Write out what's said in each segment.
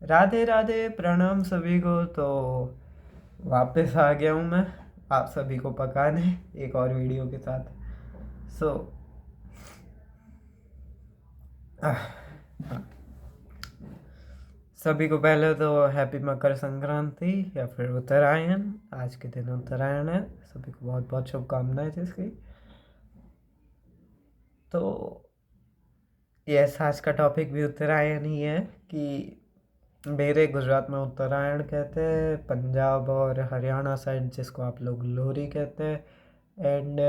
राधे राधे, प्रणाम सभी को। तो वापस आ गया हूँ मैं आप सभी को पकाने एक और वीडियो के साथ। सो सभी को पहले तो हैप्पी मकर संक्रांति या फिर उत्तरायण। आज के दिन उत्तरायण है, सभी को बहुत बहुत शुभकामनाएं जिसकी। तो यस, आज का टॉपिक भी उत्तरायण ही है कि मेरे गुजरात में उत्तरायण कहते हैं, पंजाब और हरियाणा साइड जिसको आप लोग लोहरी कहते हैं, एंड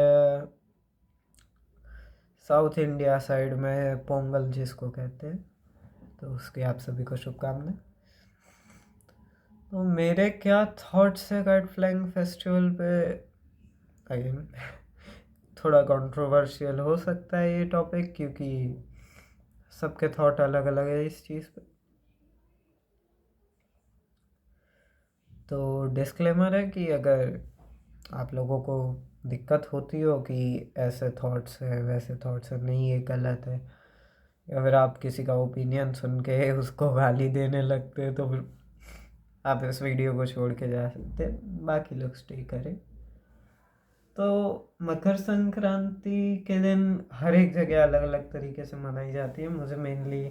साउथ इंडिया साइड में पोंगल जिसको कहते हैं। तो उसकी आप सभी को शुभकामनाएं। तो मेरे क्या थॉट्स है काइट फ्लाइंग फेस्टिवल पे, अगेन थोड़ा कंट्रोवर्शियल हो सकता है ये टॉपिक, क्योंकि सबके थॉट अलग अलग है इस चीज़ पे। तो डिस्क्लेमर है कि अगर आप लोगों को दिक्कत होती हो कि ऐसे थॉट्स हैं वैसे थॉट्स हैं, नहीं ये गलत है, या फिर आप किसी का ओपिनियन सुन के उसको गाली देने लगते हैं, तो फिर आप इस वीडियो को छोड़ के जा सकते हैं, बाकी लोग स्टे करें। तो मकर संक्रांति के दिन हर एक जगह अलग अलग तरीके से मनाई जाती है। मुझे मेनली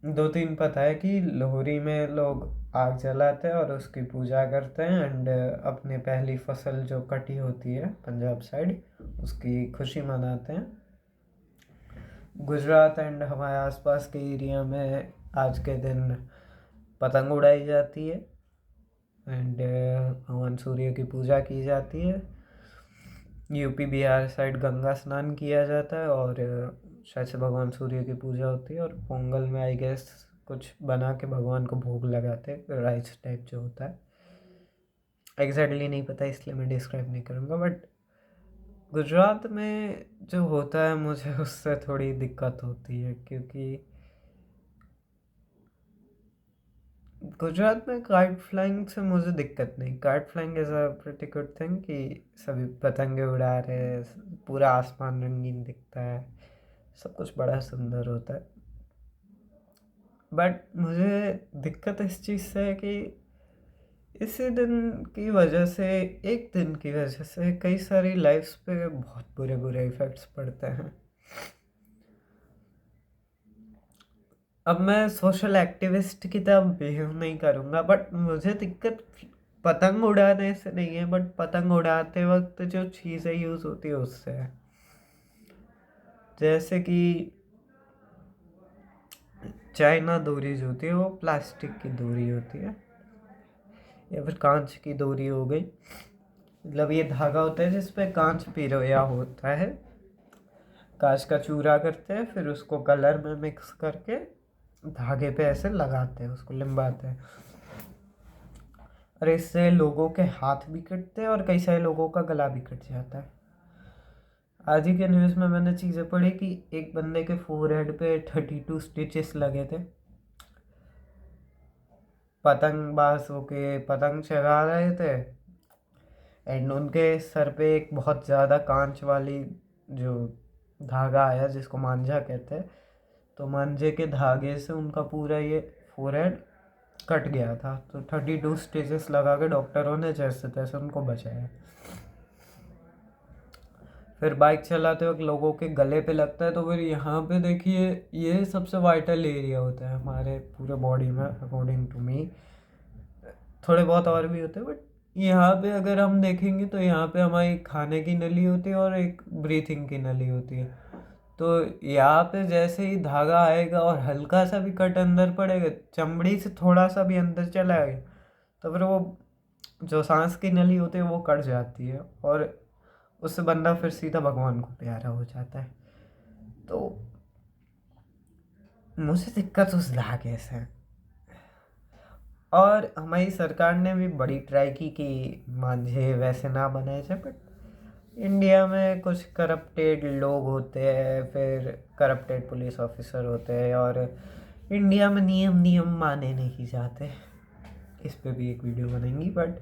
दो तीन पता है कि लोहरी में लोग आग जलाते हैं और उसकी पूजा करते हैं, एंड अपनी पहली फसल जो कटी होती है पंजाब साइड उसकी खुशी मनाते हैं। गुजरात एंड हमारे आसपास के एरिया में आज के दिन पतंग उड़ाई जाती है एंड भगवान सूर्य की पूजा की जाती है। यूपी बिहार साइड गंगा स्नान किया जाता है और शायद से भगवान सूर्य की पूजा होती है। और पोंगल में आई गेस कुछ बना के भगवान को भोग लगाते हैं, राइस टाइप जो होता है। एग्जैक्टली नहीं पता इसलिए मैं डिस्क्राइब नहीं करूँगा, बट गुजरात में जो होता है मुझे उससे थोड़ी दिक्कत होती है, क्योंकि गुजरात में काइट फ्लाइंग से मुझे दिक्कत नहीं। Kite flying is a pretty good thing कि सभी पतंगे उड़ा रहे हैं, पूरा आसमान रंगीन दिखता है, सब कुछ बड़ा सुंदर होता है। बट मुझे दिक्कत इस चीज़ से है कि इसी दिन की वजह से, एक दिन की वजह से कई सारी लाइफ्स पे बहुत बुरे बुरे इफ़ेक्ट्स पड़ते हैं। अब मैं सोशल एक्टिविस्ट की तरह बिहेव नहीं करूँगा, बट मुझे दिक्कत पतंग उड़ाने से नहीं है, बट पतंग उड़ाते वक्त जो चीज़ें यूज़ होती है उससे है। जैसे कि चाइना डोरी जो होती है वो प्लास्टिक की डोरी होती है, या फिर कांच की डोरी हो गई। मतलब ये धागा होता है जिसपे कांच पिरोया होता है, कांच का चूरा करते हैं, फिर उसको कलर में मिक्स करके धागे पे ऐसे लगाते हैं, उसको लिम्बाते हैं। और इससे लोगों के हाथ भी कटते हैं और कई सारे लोगों का गला भी कट जाता है। आज ही के न्यूज़ में मैंने चीज़ें पढ़ी कि एक बंदे के फोरहेड पे 32 स्टिचेस लगे थे। पतंगबाज होके पतंग चगा रहे थे एंड उनके सर पे एक बहुत ज़्यादा कांच वाली जो धागा आया जिसको मांझा कहते हैं, तो मांझे के धागे से उनका पूरा ये फोरहेड कट गया था। तो 32 स्टिचेस लगा के डॉक्टरों ने जैसे तैसे उनको बचाया। फिर बाइक चलाते वक्त लोगों के गले पे लगता है, तो फिर यहाँ पे देखिए ये सबसे वाइटल एरिया होता है हमारे पूरे बॉडी में अकॉर्डिंग टू मी। थोड़े बहुत और भी होते हैं, बट यहाँ पे अगर हम देखेंगे तो यहाँ पे हमारी खाने की नली होती है और एक ब्रीथिंग की नली होती है। तो यहाँ पे जैसे ही धागा आएगा और हल्का सा भी कट अंदर पड़ेगा, चमड़ी से थोड़ा सा भी अंदर चला गया, तो फिर वो जो सांस की नली होती है वो कट जाती है और उससे बंदा फिर सीधा भगवान को प्यारा हो जाता है। तो मुझे दिक्कत उस धागे से है। और हमारी सरकार ने भी बड़ी ट्राई की कि मांझे वैसे ना बनाए जाए, बट इंडिया में कुछ करप्टेड लोग होते हैं, फिर करप्टेड पुलिस ऑफिसर होते हैं, और इंडिया में नियम नियम माने नहीं जाते। इस पे भी एक वीडियो बनेंगी, बट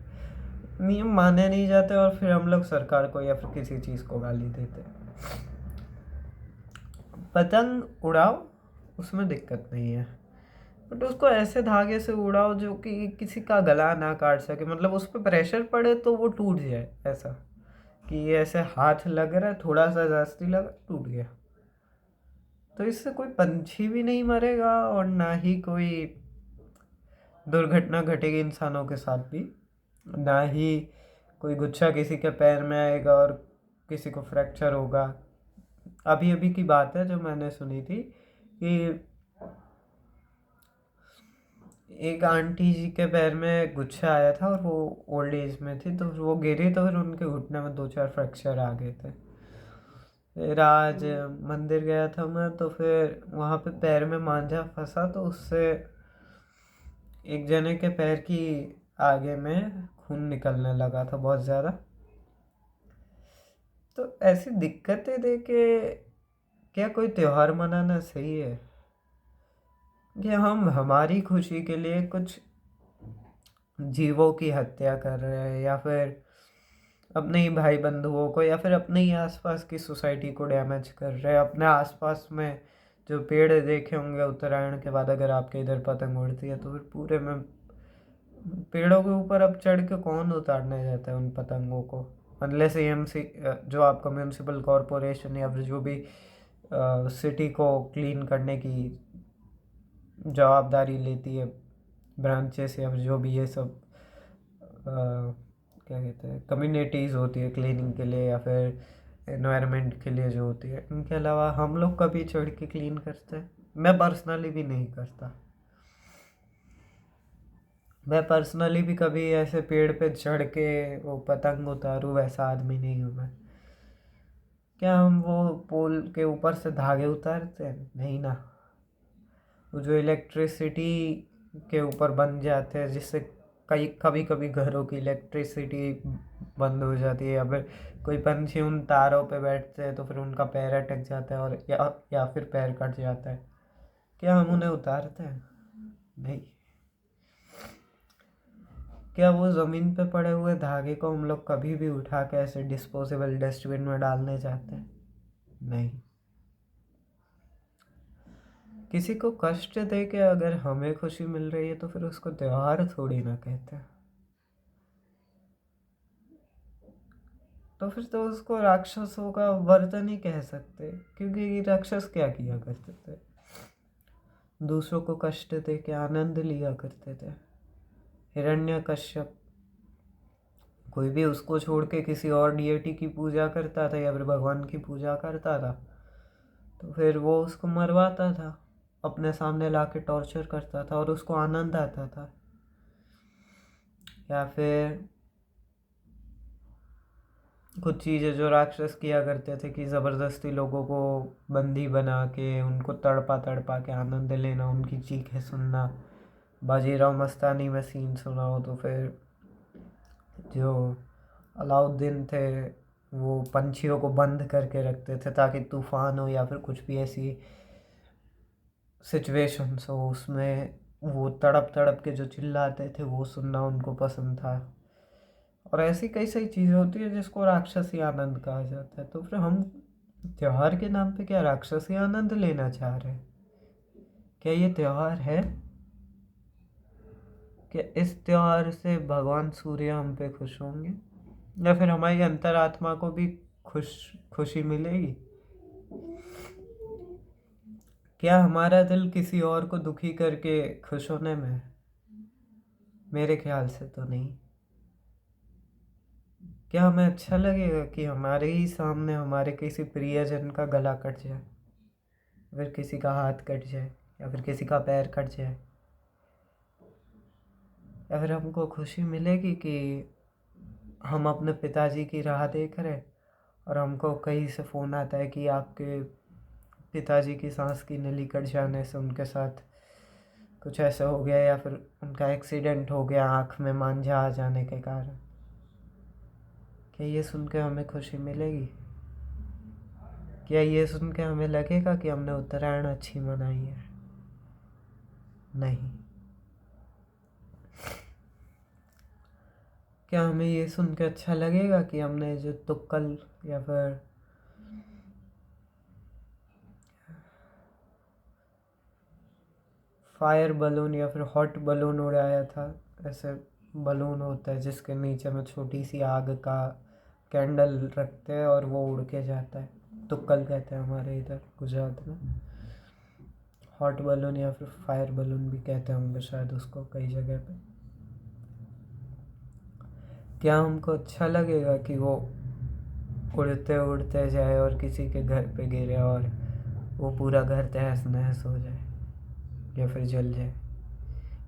नियम माने नहीं जाते और फिर हम लोग सरकार को या फिर किसी चीज़ को गाली देते। पतंग उड़ाओ, उसमें दिक्कत नहीं है, बट उसको ऐसे धागे से उड़ाओ जो कि किसी का गला ना काट सके, मतलब उस पर प्रेशर पड़े तो वो टूट जाए, ऐसा कि ये ऐसे हाथ लग रहा है, थोड़ा सा जास्ती लगा, टूट गया। तो इससे कोई पंछी भी नहीं मरेगा और ना ही कोई दुर्घटना घटेगी इंसानों के साथ भी, ना ही कोई गुच्छा किसी के पैर में आएगा और किसी को फ्रैक्चर होगा। अभी अभी की बात है जो मैंने सुनी थी कि एक आंटी जी के पैर में गुच्छा आया था और वो ओल्ड एज में थी, तो वो गिरी तो फिर उनके घुटने में 2-4 फ्रैक्चर आ गए थे। फिर आज मंदिर गया था मैं, तो फिर वहाँ पे पैर में मांझा फंसा, तो उससे एक जने के पैर की आगे में खून निकलने लगा था बहुत ज़्यादा। तो ऐसी दिक्कतें देके क्या कोई त्योहार मनाना सही है? कि हम हमारी खुशी के लिए कुछ जीवों की हत्या कर रहे हैं, या फिर अपने ही भाई बंधुओं को, या फिर अपने ही आसपास की सोसाइटी को डैमेज कर रहे हैं। अपने आसपास में जो पेड़ देखे होंगे उत्तरायण के बाद, अगर आपके इधर पतंग उड़ती है तो फिर पूरे में पेड़ों के ऊपर अब चढ़ के कौन उतारने जाता है उन पतंगों को, अनलेस एएमसी जो आपका म्यूनसिपल कॉरपोरेशन या फिर जो भी सिटी को क्लीन करने की जवाबदारी लेती है, ब्रांचेस या फिर जो भी ये सब क्या कहते हैं कम्युनिटीज़ होती है क्लीनिंग के लिए या फिर एनवायरनमेंट के लिए जो होती है, इनके अलावा हम लोग कभी चढ़ के क्लीन करते हैं? मैं पर्सनली भी नहीं करता। मैं पर्सनली भी कभी ऐसे पेड़ पे चढ़ के वो पतंग उतारूँ वैसा आदमी नहीं हूँ मैं। क्या हम वो पोल के ऊपर से धागे उतारते हैं? नहीं ना। वो जो इलेक्ट्रिसिटी के ऊपर बन जाते हैं, जिससे कई कभी कभी घरों की इलेक्ट्रिसिटी बंद हो जाती है, या फिर कोई पंछी उन तारों पे बैठते हैं तो फिर उनका पैर अटक जाता है और या फिर पैर कट जाता है। क्या हम उन्हें उतारते हैं? नहीं। क्या वो ज़मीन पे पड़े हुए धागे को हम लोग कभी भी उठा के ऐसे डिस्पोजेबल डस्टबिन में डालने जाते हैं? नहीं। किसी को कष्ट दे के अगर हमें खुशी मिल रही है तो फिर उसको त्योहार थोड़ी ना कहते हैं। तो फिर तो उसको राक्षसों का वर्तन ही कह सकते, क्योंकि राक्षस क्या किया करते थे? दूसरों को कष्ट दे के आनंद लिया करते थे। हिरण्यकश्यप, कोई भी उसको छोड़ के किसी और डिएटी की पूजा करता था या फिर भगवान की पूजा करता था तो फिर वो उसको मरवाता था, अपने सामने ला के टॉर्चर करता था और उसको आनंद आता था। या फिर कुछ चीज़ें जो राक्षस किया करते थे कि ज़बरदस्ती लोगों को बंदी बना के उनको तड़पा तड़पा के आनंद लेना, उनकी चीखें सुनना। बाजीराव मस्तानी में सीन सुना हो तो फिर जो अलाउद्दीन थे वो पंछियों को बंद करके रखते थे ताकि तूफान हो या फिर कुछ भी ऐसी सिचुएशंस हो, उसमें वो तड़प तड़प के जो चिल्लाते थे वो सुनना उनको पसंद था। और ऐसी कई सारी चीज़ें होती है जिसको राक्षसी आनंद कहा जाता है। तो फिर हम त्योहार के नाम पे क्या राक्षसी आनंद लेना चाह रहे हैं? क्या ये त्योहार है? क्या इस त्योहार से भगवान सूर्य हम पे खुश होंगे, या फिर हमारी अंतरात्मा को भी खुशी मिलेगी? क्या हमारा दिल किसी और को दुखी करके खुश होने में है? मेरे ख्याल से तो नहीं। क्या हमें अच्छा लगेगा कि हमारे ही सामने हमारे किसी प्रियजन का गला कट जाए, फिर किसी का हाथ कट जाए, या फिर किसी का पैर कट जाए? या फिर हमको खुशी मिलेगी कि हम अपने पिताजी की राह देख रहे हैं और हमको कहीं से फ़ोन आता है कि आपके पिताजी की सांस की नली कट जाने से उनके साथ कुछ ऐसा हो गया, या फिर उनका एक्सीडेंट हो गया आँख में मांझा आ जाने के कारण? क्या ये सुन के हमें खुशी मिलेगी? क्या ये सुन के हमें लगेगा कि हमने उत्तरायण अच्छी मनाई है? नहीं। क्या हमें ये सुन के अच्छा लगेगा कि हमने जो तुक्कल या फिर फायर बलून या फिर हॉट बलून उड़ाया था। ऐसे बलून होता है जिसके नीचे में छोटी सी आग का कैंडल रखते हैं और वो उड़ के जाता है। तुक्कल कहते हैं हमारे इधर गुजरात में। हॉट बलून या फिर फायर बलून भी कहते होंगे शायद उसको कई जगह पे। क्या हमको अच्छा लगेगा कि वो उड़ते उड़ते जाए और किसी के घर पे गिरे और वो पूरा घर तहस नहस हो जाए या फिर जल जाए,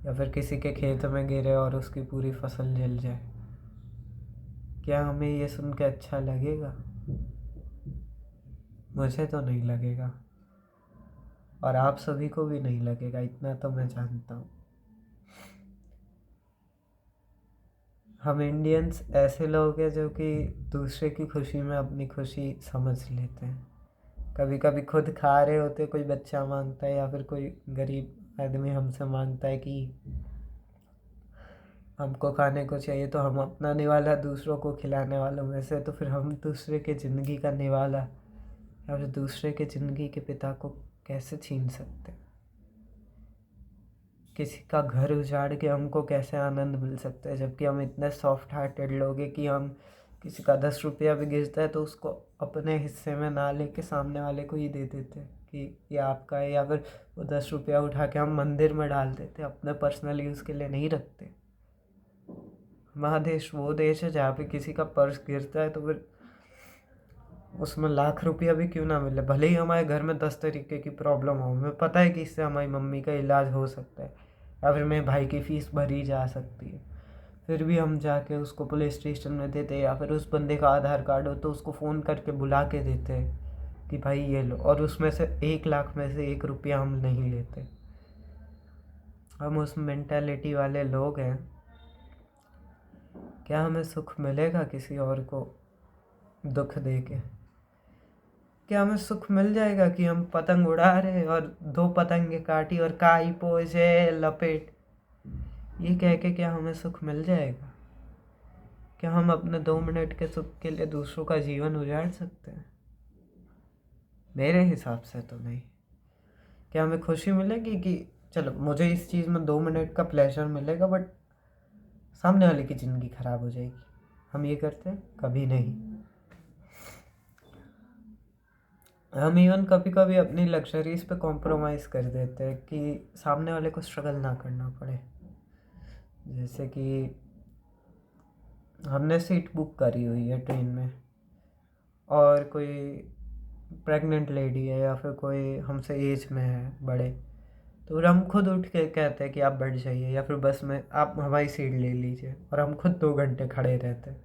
या फिर किसी के खेत में गिरे और उसकी पूरी फसल जल जाए? क्या हमें ये सुन के अच्छा लगेगा? मुझे तो नहीं लगेगा और आप सभी को भी नहीं लगेगा, इतना तो मैं जानता हूँ। हम इंडियंस ऐसे लोग हैं जो कि दूसरे की खुशी में अपनी खुशी समझ लेते हैं। कभी कभी खुद खा रहे होते, कोई बच्चा मांगता है या फिर कोई गरीब आदमी हमसे मांगता है कि हमको खाने को चाहिए, तो हम अपना निवाला दूसरों को खिलाने वालों में से, तो फिर हम दूसरे के ज़िंदगी का निवाला या फिर दूसरे के ज़िंदगी के पिता को कैसे छीन सकते हैं? किसी का घर उजाड़ के हमको कैसे आनंद मिल सकता है, जबकि हम इतने सॉफ्ट हार्टेड लोग हैं कि हम किसी का 10 रुपया भी गिरता है तो उसको अपने हिस्से में ना लेके सामने वाले को ही दे देते हैं कि ये आपका है, या फिर वो 10 रुपया उठा के हम मंदिर में डाल देते, अपने पर्सनल यूज़ के लिए नहीं रखते। हमारा देश वो देश है जहाँ पे किसी का पर्स गिरता है तो फिर उसमें लाख रुपया भी क्यों ना मिले, भले ही हमारे घर में 10 तरीके की प्रॉब्लम हो, हमें पता है कि इससे हमारी मम्मी का इलाज हो सकता है या फिर मेरे भाई की फ़ीस भरी जा सकती है, फिर भी हम जाके उसको पुलिस स्टेशन में देते, या फिर उस बंदे का आधार कार्ड हो तो उसको फ़ोन करके बुला के देते हैं कि भाई ये लो, और उसमें से 1 लाख में से 1 रुपया हम नहीं लेते। हम उस मेंटालिटी वाले लोग हैं। क्या हमें सुख मिलेगा किसी और को दुख दे के? क्या हमें सुख मिल जाएगा कि हम पतंग उड़ा रहे और 2 पतंगे काटी और काई पोछे लपेट, ये कह के क्या हमें सुख मिल जाएगा? क्या हम अपने 2 मिनट के सुख के लिए दूसरों का जीवन उजाड़ सकते हैं? मेरे हिसाब से तो नहीं। क्या हमें खुशी मिलेगी कि चलो मुझे इस चीज़ में 2 मिनट का प्लेजर मिलेगा, बट सामने वाले की ज़िंदगी ख़राब हो जाएगी? हम ये करते हैं? कभी नहीं। हम इवन कभी कभी अपनी लग्जरीज पे कॉम्प्रोमाइज़ कर देते हैं कि सामने वाले को स्ट्रगल ना करना पड़े। जैसे कि हमने सीट बुक करी हुई है ट्रेन में और कोई प्रेग्नेंट लेडी है या फिर कोई हमसे एज में है बड़े, तो फिर हम खुद उठ के कहते हैं कि आप बैठ जाइए, या फिर बस में आप हमारी सीट ले लीजिए, और हम खुद 2 घंटे खड़े रहते हैं।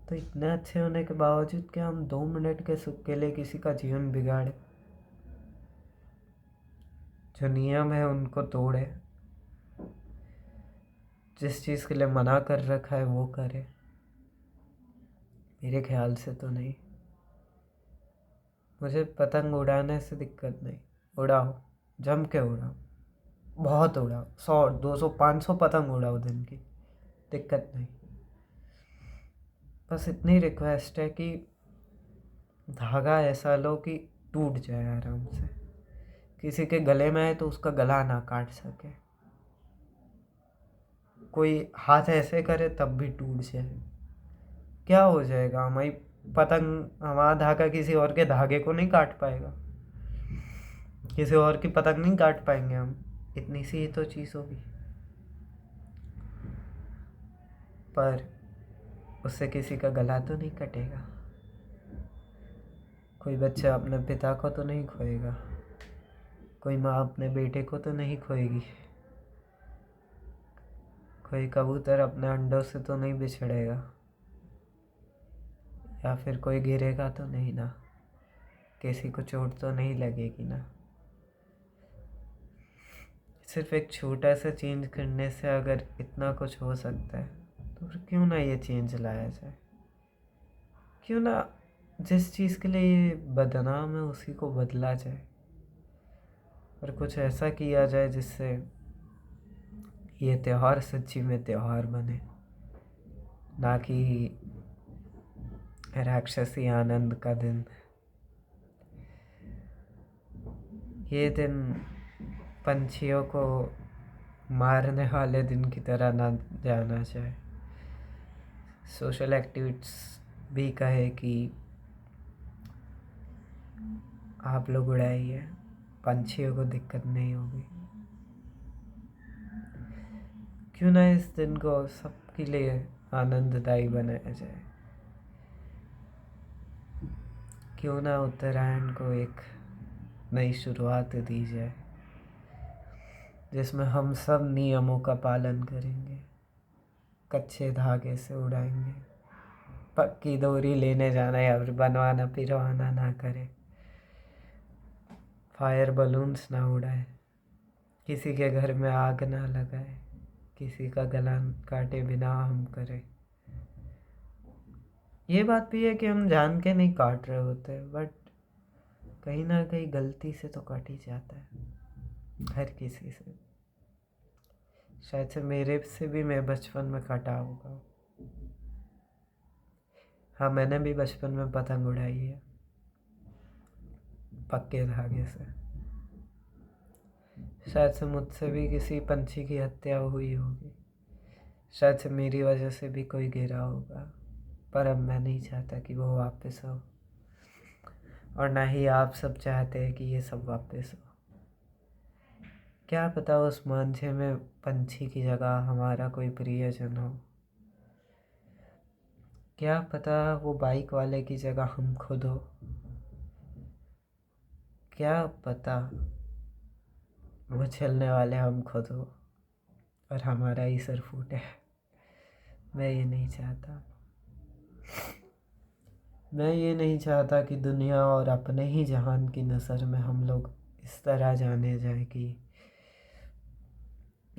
तो इतने अच्छे होने के बावजूद क्या हम 2 मिनट के सुख के लिए किसी का जीवन बिगाड़े? जो नियम है उनको तोड़े, जिस चीज़ के लिए मना कर रखा है वो करे? मेरे ख्याल से तो नहीं। मुझे पतंग उड़ाने से दिक्कत नहीं, उड़ाओ, जम के उड़ाओ, बहुत उड़ाओ, 100 200 500 पतंग उड़ाओ दिन की, दिक्कत नहीं। बस इतनी रिक्वेस्ट है कि धागा ऐसा लो कि टूट जाए आराम से, किसी के गले में है तो उसका गला ना काट सके, कोई हाथ ऐसे करे तब भी टूट जाए। क्या हो जाएगा? हमारी पतंग, हमारा धागा किसी और के धागे को नहीं काट पाएगा, किसी और की पतंग नहीं काट पाएंगे हम, इतनी सी ही तो चीज़ होगी। पर उससे किसी का गला तो नहीं कटेगा, कोई बच्चा अपने पिता को तो नहीं खोएगा, कोई माँ अपने बेटे को तो नहीं खोएगी, कोई कबूतर अपने अंडों से तो नहीं बिछड़ेगा, या फिर कोई गिरेगा तो नहीं ना, किसी को चोट तो नहीं लगेगी ना। सिर्फ एक छोटा सा चेंज करने से अगर इतना कुछ हो सकता है तो फिर क्यों ना ये चेंज लाया जाए? क्यों ना जिस चीज़ के लिए ये बदनाम है उसी को बदला जाए, और कुछ ऐसा किया जाए जिससे ये त्यौहार सच्ची में त्यौहार बने, ना कि राक्षसी आनंद का दिन। ये दिन पंछियों को मारने वाले दिन की तरह ना जाना चाहे। सोशल एक्टिविस्ट भी कहे कि आप लोग उड़ाइए, पंछियों को दिक्कत नहीं होगी। क्यों ना इस दिन को सबके लिए आनंददायी बनाया जाए। क्यों ना उत्तरायण को एक नई शुरुआत दी जाए, जिसमें हम सब नियमों का पालन करेंगे, कच्चे धागे से उड़ाएंगे, पक्की डोरी लेने जाना या फिर बनवाना पिरवाना ना करें, फायर बलून्स ना उड़ाए, किसी के घर में आग ना लगाए, किसी का गला काटे बिना हम करें। ये बात भी है कि हम जान के नहीं काट रहे होते, बट कहीं ना कहीं गलती से तो कट ही जाता है हर किसी से। शायद से मेरे से भी मैं बचपन में कटा होगा। हाँ, मैंने भी बचपन में पतंग उड़ाई है पक्के धागे से। शायद से मुझसे भी किसी पंछी की हत्या हुई होगी, शायद से मेरी वजह से भी कोई गिरा होगा, पर अब मैं नहीं चाहता कि वो वापस हो, और ना ही आप सब चाहते हैं कि ये सब वापस हो। क्या पता उस मांझे में पंछी की जगह हमारा कोई प्रियजन हो। क्या पता वो बाइक वाले की जगह हम खुद हो। क्या पता वो चलने वाले हम खुद हो और हमारा ही सर फूटे। मैं ये नहीं चाहता। मैं ये नहीं चाहता कि दुनिया और अपने ही जहान की नज़र में हम लोग इस तरह जाने जाए कि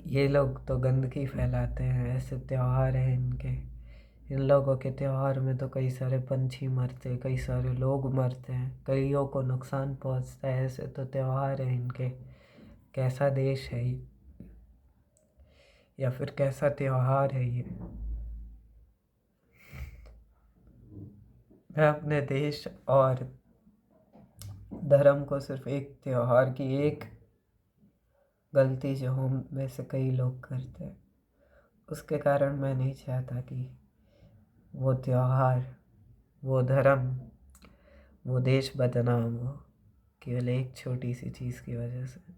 ये लोग तो गंदगी फैलाते हैं, ऐसे त्योहार हैं इनके, इन लोगों के त्यौहार में तो कई सारे पंछी मरते, कई सारे लोग मरते हैं, कईयों को नुकसान पहुंचता है, ऐसे तो त्यौहार हैं इनके। कैसा देश है ये, या फिर कैसा त्यौहार है ये। मैं अपने देश और धर्म को सिर्फ एक त्यौहार की एक गलती जो हम में से कई लोग करते हैं, उसके कारण मैं नहीं चाहता कि वो त्यौहार, वो धर्म, वो देश बदनाम हो केवल एक छोटी सी चीज़ की वजह से।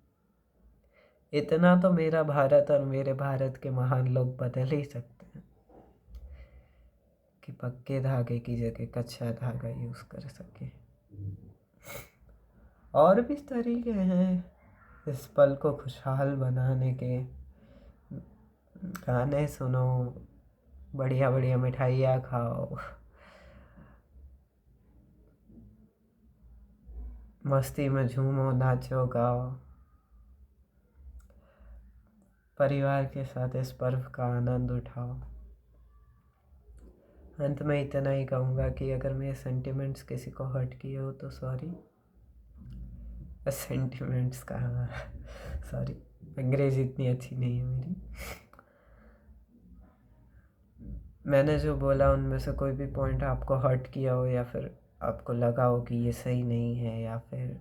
इतना तो मेरा भारत और मेरे भारत के महान लोग बदल ही सकते हैं कि पक्के धागे की जगह कच्चा धागा यूज़ कर सके। और भी तरीके हैं इस पल को खुशहाल बनाने के। गाने सुनो, बढ़िया बढ़िया मिठाइयाँ खाओ, मस्ती में झूमो, नाचो, गाओ, परिवार के साथ इस पर्व का आनंद उठाओ। अंत में इतना ही कहूँगा कि अगर मेरे सेंटिमेंट्स किसी को हर्ट किए हो तो सॉरी। सेंटिमेंट्स कहाँ, सॉरी, अंग्रेजी इतनी अच्छी नहीं है मेरी। मैंने जो बोला उनमें से कोई भी पॉइंट आपको हर्ट किया हो, या फिर आपको लगा हो कि ये सही नहीं है, या फिर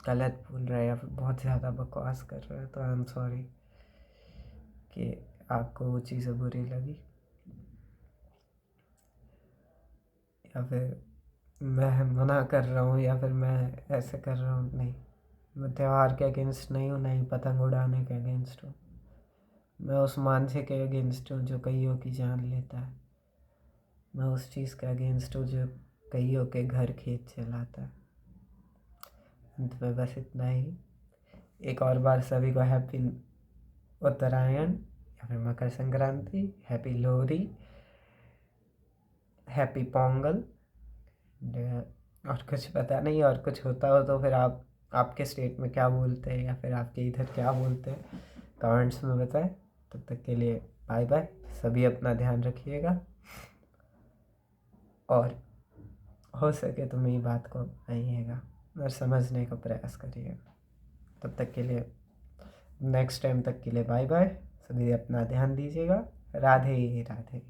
गलत बोल रहा है, या फिर बहुत ज़्यादा बकवास कर रहा है, तो आई एम सॉरी कि आपको वो चीज़ें बुरी लगी, या फिर मैं मना कर रहा हूँ, या फिर मैं ऐसे कर रहा हूँ। नहीं, मैं त्यौहार के अगेंस्ट नहीं हूँ, नहीं पतंग उड़ाने के अगेंस्ट हूँ। मैं उस मांझे के अगेंस्ट हूँ जो कईयों की जान लेता है। मैं उस चीज़ के अगेंस्ट हूँ जो कईयों के घर खेत चलाता है। अंत में बस इतना ही। एक और बार सभी को हैप्पी उत्तरायण या फिर मकर संक्रांति, हैप्पी लोहड़ी, हैप्पी पोंगल। और कुछ पता नहीं, और कुछ होता हो तो फिर आप आपके स्टेट में क्या बोलते हैं, या फिर आपके इधर क्या बोलते हैं, कमेंट्स में बताएं। तब तक के लिए बाय बाय। सभी अपना ध्यान रखिएगा, और हो सके तो मेरी बात को आइएगा और समझने का प्रयास करिएगा। तब तक के लिए, नेक्स्ट टाइम तक के लिए बाय बाय। सभी अपना ध्यान दीजिएगा। राधे राधे।